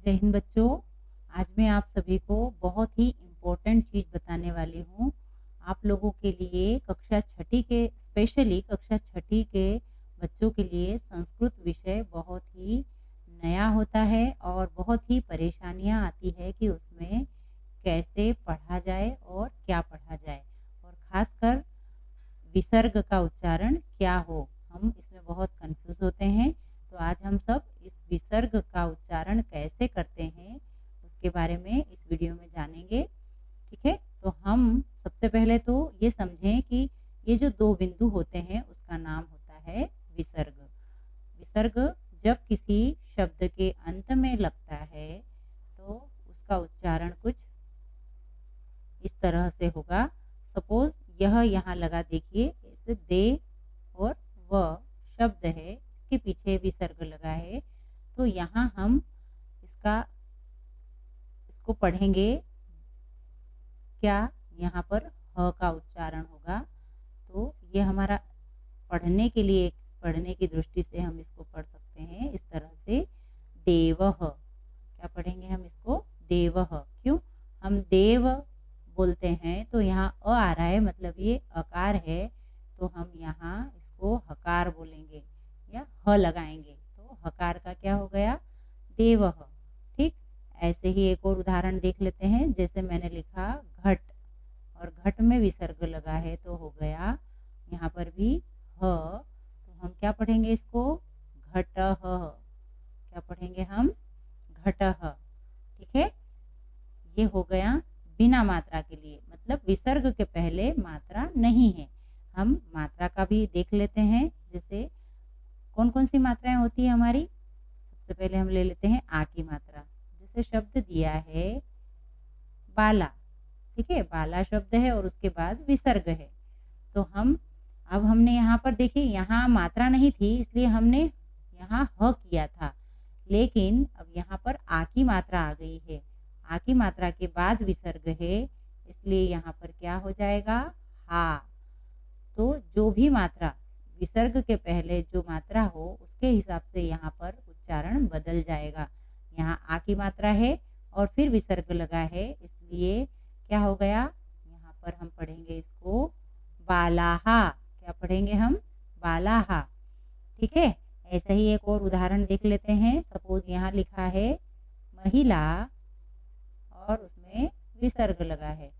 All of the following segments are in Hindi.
जय हिंद बच्चों। आज मैं आप सभी को बहुत ही इम्पोर्टेंट चीज़ बताने वाली हूँ। आप लोगों के लिए कक्षा छठी के स्पेशली कक्षा छठी के बच्चों के लिए संस्कृत विषय बहुत ही नया होता है और बहुत ही परेशानियाँ आती है कि उसमें कैसे पढ़ा जाए और क्या पढ़ा जाए, और ख़ासकर विसर्ग का उच्चारण क्या हो, हम इसमें बहुत कंफ्यूज होते हैं। तो आज हम सब इस विसर्ग का उच्चारण कैसे करते हैं उसके बारे में इस वीडियो में जानेंगे। ठीक है, तो हम सबसे पहले तो ये समझें कि ये जो दो बिंदु होते हैं उसका नाम होता है विसर्ग। विसर्ग जब किसी शब्द के अंत में लगता है तो उसका उच्चारण कुछ इस तरह से होगा। सपोज यह यहाँ लगा, देखिए इसे दे और व शब्द है, इसके पीछे विसर्ग लगा है, तो यहाँ हम इसको पढ़ेंगे क्या, यहाँ पर ह का उच्चारण होगा। तो ये हमारा पढ़ने की दृष्टि से हम इसको पढ़ सकते हैं इस तरह से, देवः। क्या पढ़ेंगे हम इसको? देवः। क्यों हम देव बोलते हैं? तो यहाँ अ आ रहा है, मतलब ये अकार है, तो हम यहाँ इसको हकार बोलेंगे या ह लगाएंगे, तो हकार का क्या हो गया? देवः। ठीक, ऐसे ही एक और उदाहरण देख लेते हैं। जैसे मैंने लिखा घट, और घट में विसर्ग लगा है तो हो गया यहाँ पर भी ह, तो हम क्या पढ़ेंगे इसको? घटः। क्या पढ़ेंगे हम? घटः। ठीक है, ये हो गया बिना मात्रा के लिए, मतलब विसर्ग के पहले मात्रा नहीं है। हम मात्रा का भी देख लेते हैं, जैसे कौन कौन सी मात्राएं होती है हमारी। सबसे पहले हम ले लेते हैं आ की मात्रा। जैसे शब्द दिया है बाला, ठीक है, बाला शब्द है और उसके बाद विसर्ग है, तो अब हमने यहाँ पर देखिए, यहाँ मात्रा नहीं थी इसलिए हमने यहाँ ह किया था, लेकिन अब यहाँ पर आ की मात्रा आ गई है। आ की मात्रा के बाद विसर्ग है, इसलिए यहाँ पर क्या हो जाएगा? हा। तो जो भी मात्रा विसर्ग के पहले जो मात्रा हो उसके हिसाब से यहाँ पर उच्चारण बदल जाएगा। यहाँ आ की मात्रा है और फिर विसर्ग लगा है, इसलिए क्या हो गया? यहाँ पर हम पढ़ेंगे इसको बालाहा। क्या पढ़ेंगे हम? बालाहा। ठीक है, ऐसा ही एक और उदाहरण देख लेते हैं। सपोज यहाँ लिखा है महिला और उसमें विसर्ग लगा है।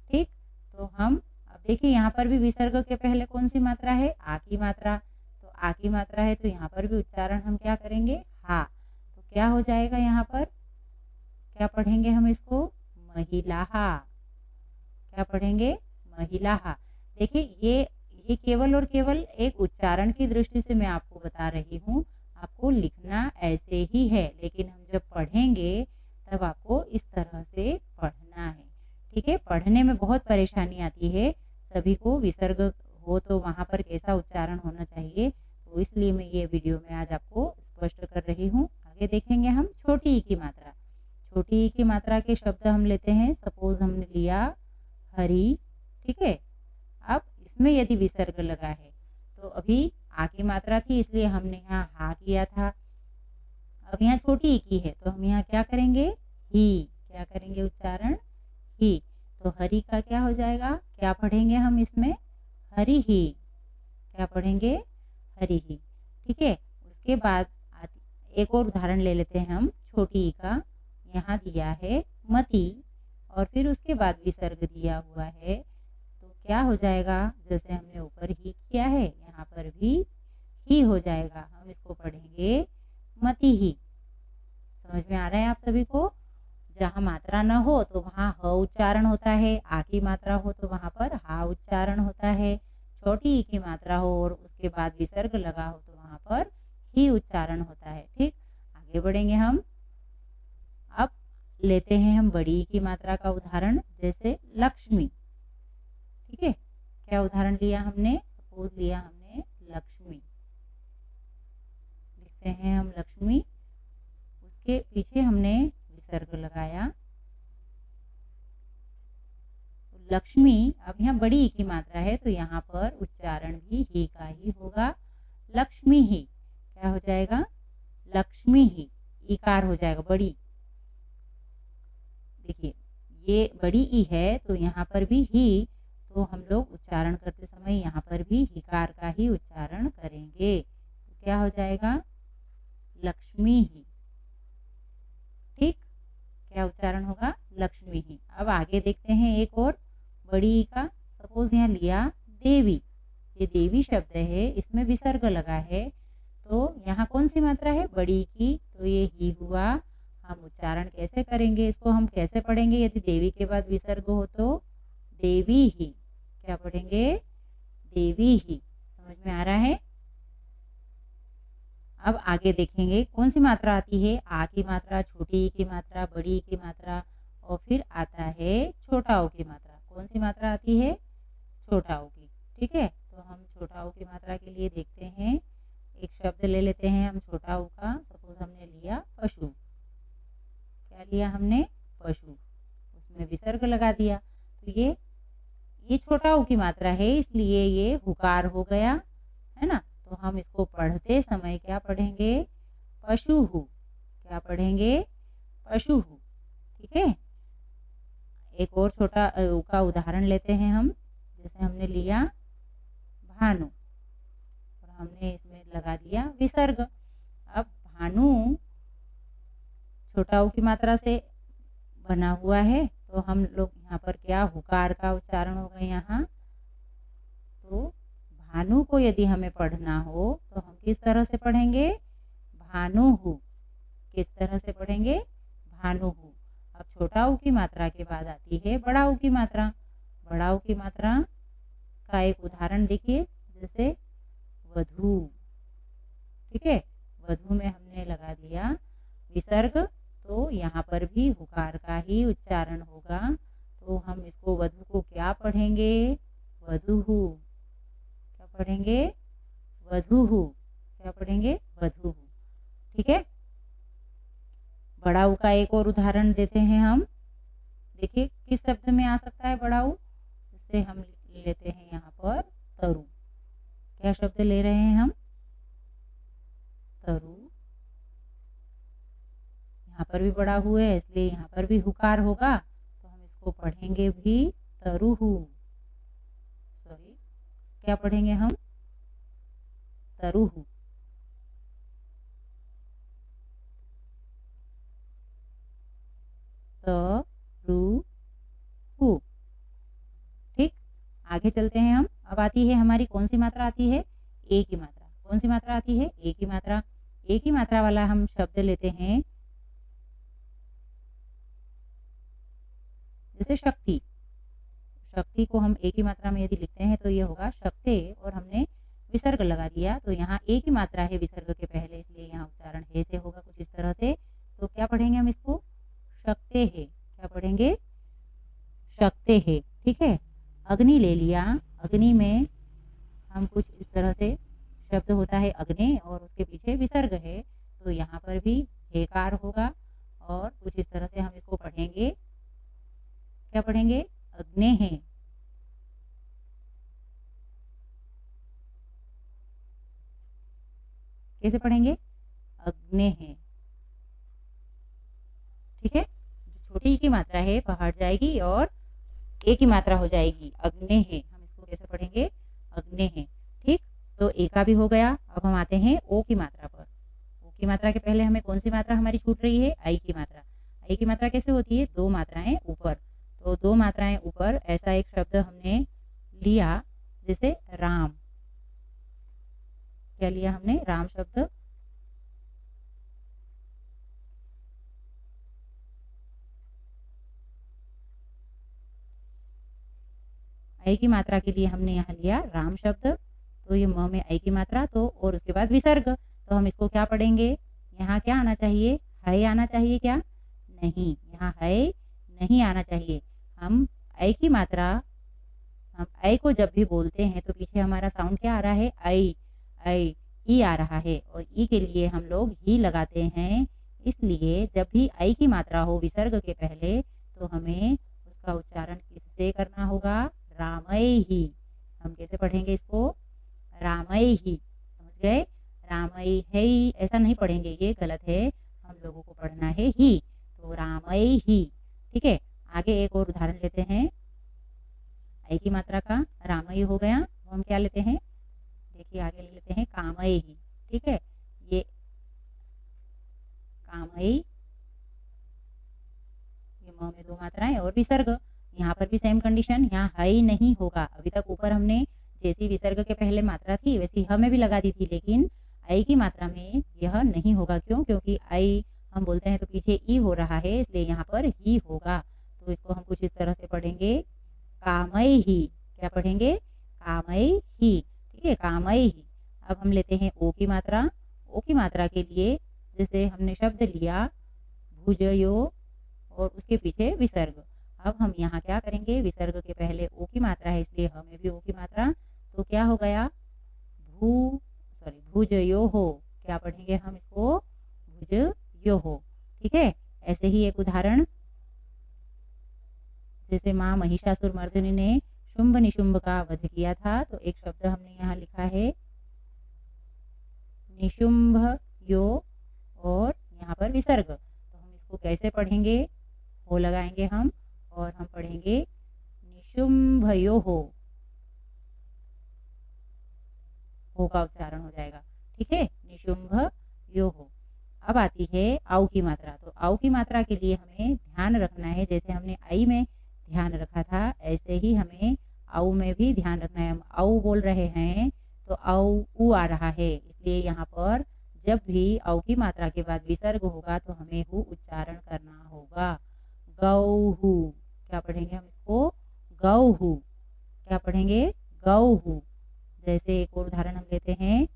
ठीक, तो हम अब देखिए यहाँ पर भी विसर्ग के पहले कौन सी मात्रा है? आ की मात्रा। तो आ की मात्रा है तो यहाँ पर भी उच्चारण हम क्या करेंगे? हा। तो क्या हो जाएगा यहाँ पर? क्या पढ़ेंगे हम इसको? महिलाहा। क्या पढ़ेंगे? महिलाहा। देखिए ये केवल और केवल एक उच्चारण की दृष्टि से मैं आपको बता रही हूँ, आपको लिखना ऐसे ही है, लेकिन हम जब पढ़ेंगे तब आपको इस तरह से पढ़ना है। ठीक है, पढ़ने में बहुत परेशानी आती है सभी को, विसर्ग हो तो वहाँ पर कैसा उच्चारण होना चाहिए, तो इसलिए मैं ये वीडियो में आज आपको स्पष्ट कर रही हूँ। आगे देखेंगे हम छोटी ई की मात्रा। छोटी ई की मात्रा के शब्द हम लेते हैं। सपोज हमने लिया हरी, ठीक है, अब इसमें यदि विसर्ग लगा है तो अभी आ की मात्रा थी इसलिए हमने यहाँ हा किया था, अब यहाँ छोटी ई की है तो हम यहाँ क्या करेंगे? ही। क्या करेंगे उच्चारण? ही। तो हरी का क्या हो जाएगा? क्या पढ़ेंगे हम इसमें? हरि ही। क्या पढ़ेंगे? हरि ही। ठीक है, उसके बाद एक और उदाहरण ले लेते हैं हम छोटी ई का। यहाँ दिया है मती और फिर उसके बाद विसर्ग दिया हुआ है, तो क्या हो जाएगा? जैसे हमने ऊपर ही किया है यहाँ पर भी ही हो जाएगा। हम इसको पढ़ेंगे मती ही। समझ में आ रहा है आप सभी को? जहाँ मात्रा न हो तो वहाँ ह उच्चारण होता है, आ की मात्रा हो तो वहाँ पर हा उच्चारण होता है, छोटी ई की मात्रा हो और उसके बाद विसर्ग लगा हो तो वहाँ पर ही उच्चारण होता है। ठीक, आगे बढ़ेंगे हम। अब लेते हैं हम बड़ी ई की मात्रा का उदाहरण, जैसे लक्ष्मी। ठीक है, क्या उदाहरण लिया हमने? सपोज लिया हमने लक्ष्मी। लिखते हैं हम लक्ष्मी, उसके पीछे हमने विसर्ग लगाया। लक्ष्मी, अब यहाँ बड़ी ई की मात्रा है तो यहाँ पर उच्चारण भी ही का ही होगा, लक्ष्मी ही। क्या हो जाएगा? लक्ष्मी ही। इकार हो जाएगा, बड़ी। देखिए ये बड़ी ई है, तो यहाँ पर भी ही, तो हम लोग उच्चारण करते समय यहाँ पर भी हिकार का ही उच्चारण करेंगे। तो क्या हो जाएगा? लक्ष्मी ही। ठीक, क्या उच्चारण होगा? लक्ष्मी ही। अब आगे देखते हैं एक और बड़ी ई का। सपोज यहाँ लिया देवी, ये देवी शब्द है, इसमें विसर्ग लगा है, तो यहाँ कौन सी मात्रा है? बड़ी की, तो ये ही हुआ। हम उच्चारण कैसे करेंगे इसको, हम कैसे पढ़ेंगे? यदि देवी के बाद विसर्ग हो तो देवी ही। क्या पढ़ेंगे? देवी ही। समझ में आ रहा है? अब आगे देखेंगे कौन सी मात्रा आती है। आ की मात्रा, छोटी ई की मात्रा, बड़ी ई की मात्रा, और फिर आता है छोटा ओ की मात्रा। कौन सी मात्रा आती है? छोटा ओ की। ठीक है, तो हम छोटा ओ की मात्रा के लिए देखते हैं। एक शब्द ले लेते हैं हम छोटा ओ का। सपोज हमने लिया पशु। क्या लिया हमने? पशु। उसमें विसर्ग लगा दिया, तो ये छोटा ओ की मात्रा है, इसलिए ये हुकार हो गया, है ना। तो हम इसको पढ़ते समय क्या पढ़ेंगे? पशुहु। क्या पढ़ेंगे? पशुहु। ठीक है, एक और छोटा ऊ का उदाहरण लेते हैं हम। जैसे हमने लिया भानु, और हमने इसमें लगा दिया विसर्ग। अब भानु छोटा ऊ की मात्रा से बना हुआ है, तो हम लोग यहाँ पर क्या, हुकार का उच्चारण होगा यहाँ। तो भानु को यदि हमें पढ़ना हो तो हम किस तरह से पढ़ेंगे? भानुहु। किस तरह से पढ़ेंगे? भानुहु। अब छोटा ऊ की मात्रा के बाद आती है बड़ा ऊ की मात्रा। बड़ा ऊ की मात्रा का एक उदाहरण देखिए, जैसे वधू। ठीक है, वधू में हमने लगा दिया विसर्ग, तो यहाँ पर भी हुकार का ही उच्चारण होगा। तो हम इसको वधू को क्या पढ़ेंगे? वधूहु। क्या पढ़ेंगे? वधूहु। क्या पढ़ेंगे? वधूहु। ठीक है, बड़ा ऊ का एक और उदाहरण देते हैं हम। देखिए किस शब्द में आ सकता है बड़ा ऊ। जिससे हम लेते हैं यहाँ पर तरु। क्या शब्द ले रहे हैं हम? तरु। यहाँ पर भी बड़ा हु है, इसलिए यहाँ पर भी हुकार होगा, तो हम इसको पढ़ेंगे भी तरुहु। सॉरी, क्या पढ़ेंगे हम? तरुहु। तरुहु। ठीक, आगे चलते हैं हम। अब आती है हमारी कौन सी मात्रा आती है? ए की मात्रा। कौन सी मात्रा आती है? ए की मात्रा। ए की मात्रा वाला हम शब्द लेते हैं, जैसे शक्ति। शक्ति को हम ए की मात्रा में यदि लिखते हैं तो ये होगा शक्ते, और हमने विसर्ग लगा दिया, तो यहाँ ए की मात्रा है विसर्ग के पहले, इसलिए यहाँ उच्चारण हे से होगा कुछ इस तरह से। तो क्या पढ़ेंगे हम इसको? शक्ते है। क्या पढ़ेंगे? शक्ते है। ठीक है, अग्नि ले लिया। अग्नि में हम कुछ इस तरह से शब्द होता है अग्नि, और उसके पीछे विसर्ग है, तो यहाँ पर भी हेकार होगा, और कुछ इस तरह से हम इसको पढ़ेंगे। क्या पढ़ेंगे? अग्ने है। कैसे पढ़ेंगे? अग्ने है। ठीक है, जो छोटी की मात्रा है बाहर जाएगी और ए की मात्रा हो जाएगी, अग्ने है। हम इसको कैसे पढ़ेंगे? अग्ने है। ठीक, तो ए का भी हो गया। अब हम आते हैं ओ की मात्रा पर। ओ की मात्रा के पहले हमें कौन सी मात्रा हमारी छूट रही है? आई की मात्रा। आई की मात्रा कैसे होती है? दो मात्राएं ऊपर। तो दो मात्राएं ऊपर ऐसा एक शब्द हमने लिया, जैसे राम। क्या लिया हमने? राम शब्द। आई की मात्रा के लिए हमने यहाँ लिया राम शब्द, तो ये म में आई की मात्रा, तो और उसके बाद विसर्ग। तो हम इसको क्या पढ़ेंगे? यहाँ क्या आना चाहिए? है आना चाहिए क्या? नहीं, यहाँ है नहीं आना चाहिए। हम आई की मात्रा, हम आई को जब भी बोलते हैं तो पीछे हमारा साउंड क्या आ रहा है? आई। आई ई आ रहा है, और ई के लिए हम लोग ही लगाते हैं। इसलिए जब भी आई की मात्रा हो विसर्ग के पहले, तो हमें उसका उच्चारण किससे करना होगा? रामय ही। हम कैसे पढ़ेंगे इसको? रामय ही। समझ गए? रामय है, ऐसा नहीं पढ़ेंगे, ये गलत है। हम लोगों पढ़ना है ही, तो रामय ही। ठीक है, आगे एक और उदाहरण लेते हैं। आई की मात्रा का रामय हो गया, तो हम क्या लेते हैं, देखिए आगे ले लेते हैं कामय ही। ठीक है, ये कामय, ये म में 2 मात्राएं और विसर्ग। यहाँ पर भी सेम कंडीशन, यहाँ हई नहीं होगा। अभी तक ऊपर हमने जैसी विसर्ग के पहले मात्रा थी वैसी ह में भी लगा दी थी, लेकिन आई की मात्रा में यह नहीं होगा। क्यों? क्योंकि आई हम बोलते हैं तो पीछे ई हो रहा है, इसलिए यहाँ पर ही होगा। तो इसको हम कुछ इस तरह से पढ़ेंगे, कामय ही। क्या पढ़ेंगे? कामय ही। ठीक है, कामय ही। अब हम लेते हैं ओ की मात्रा। ओ की मात्रा के लिए जैसे हमने शब्द लिया भुजयो और उसके पीछे विसर्ग। अब हम यहाँ क्या करेंगे, विसर्ग के पहले ओ की मात्रा है, इसलिए हमें भी ओ की मात्रा, तो क्या हो गया, भुजयो हो। क्या पढ़ेंगे हम इसको? भुजयो हो। ठीक है, ऐसे ही एक उदाहरण, जैसे माँ महिषासुरमर्दिनी ने शुंभ निशुंभ का वध किया था, तो एक शब्द हमने यहाँ लिखा है निशुंभ यो और यहाँ पर विसर्ग। तो हम इसको कैसे पढ़ेंगे, हो लगाएंगे हम और हम पढ़ेंगे निशुंभयो हो का उच्चारण हो जाएगा। ठीक है, निशुंभयो हो। अब आती है आउ की मात्रा। तो आउ की मात्रा के लिए हमें ध्यान रखना है, जैसे हमने आई में ध्यान रखा था ऐसे ही हमें आउ में भी ध्यान रखना है। हम आउ बोल रहे हैं तो आउ ऊ आ रहा है, इसलिए यहाँ पर जब भी आउ की मात्रा के बाद विसर्ग होगा तो हमें हु उच्चारण करना होगा। गौहु। क्या पढ़ेंगे हम इसको? गौहु। क्या पढ़ेंगे? गौहु। जैसे एक और उदाहरण हम लेते हैं,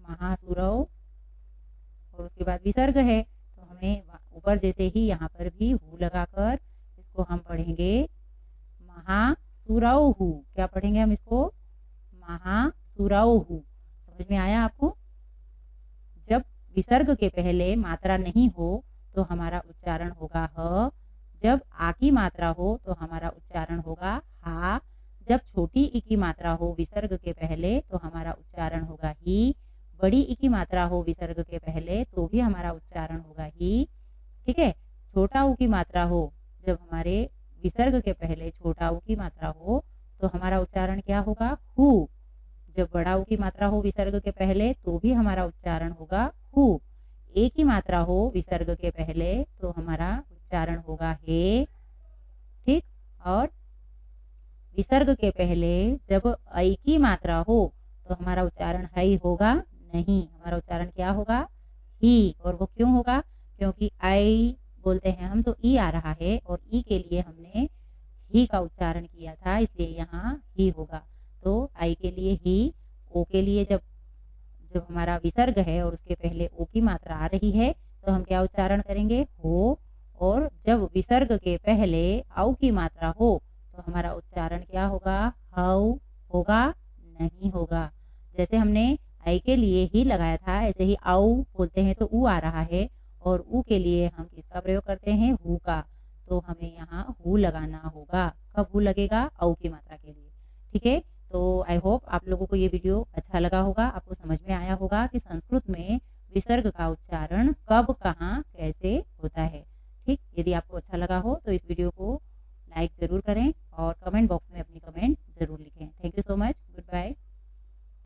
महासुरव और उसके बाद विसर्ग है, तो हमें ऊपर जैसे ही यहाँ पर भी हु लगाकर इसको हम पढ़ेंगे महासुरौहु। क्या पढ़ेंगे हम इसको? महासुरौहु। समझ में आया आपको? जब विसर्ग के पहले मात्रा नहीं हो तो हमारा उच्चारण होगा ह, जब आ की मात्रा हो तो हमारा उच्चारण होगा हा, जब छोटी ई की मात्रा हो विसर्ग के पहले तो हमारा उच्चारण होगा ही, बड़ी ई की मात्रा हो विसर्ग के पहले तो भी हमारा उच्चारण होगा ही। ठीक है, छोटा ऊ की मात्रा हो जब हमारे विसर्ग के पहले छोटा ऊ की मात्रा हो तो हमारा उच्चारण क्या होगा? हु। जब बड़ा ऊ की मात्रा हो विसर्ग के पहले तो भी हमारा उच्चारण होगा हु। ए की मात्रा हो विसर्ग के पहले तो हमारा उच्चारण होगा हे। ठीक, और विसर्ग के पहले जब ऐ की मात्रा हो तो हमारा उच्चारण हई होगा नहीं, हमारा उच्चारण क्या होगा? ही। और वो क्यों होगा? क्योंकि आई बोलते हैं हम तो ई आ रहा है और ई के लिए हमने ही का उच्चारण किया था, इसलिए यहाँ ही होगा। तो आई के लिए ही, ओ के लिए जब जब हमारा विसर्ग है और उसके पहले ओ की मात्रा आ रही है तो हम क्या उच्चारण करेंगे? हो। और जब विसर्ग के पहले आउ की मात्रा हो तो हमारा उच्चारण क्या होगा? हऊ होगा नहीं होगा। जैसे हमने आई के लिए ही लगाया था ऐसे ही आउ बोलते हैं तो ऊ आ रहा है और ऊ के लिए हम किसका प्रयोग करते हैं? हु का। तो हमें यहाँ हु लगाना होगा। कब हु लगेगा? आउ की मात्रा के लिए। ठीक है, तो आई होप आप लोगों को ये वीडियो अच्छा लगा होगा, आपको समझ में आया होगा कि संस्कृत में विसर्ग का उच्चारण कब कहाँ कैसे होता है। ठीक, यदि आपको अच्छा लगा हो तो इस वीडियो को लाइक ज़रूर करें और कमेंट बॉक्स में अपनी कमेंट ज़रूर लिखें। Thank you so much, good bye.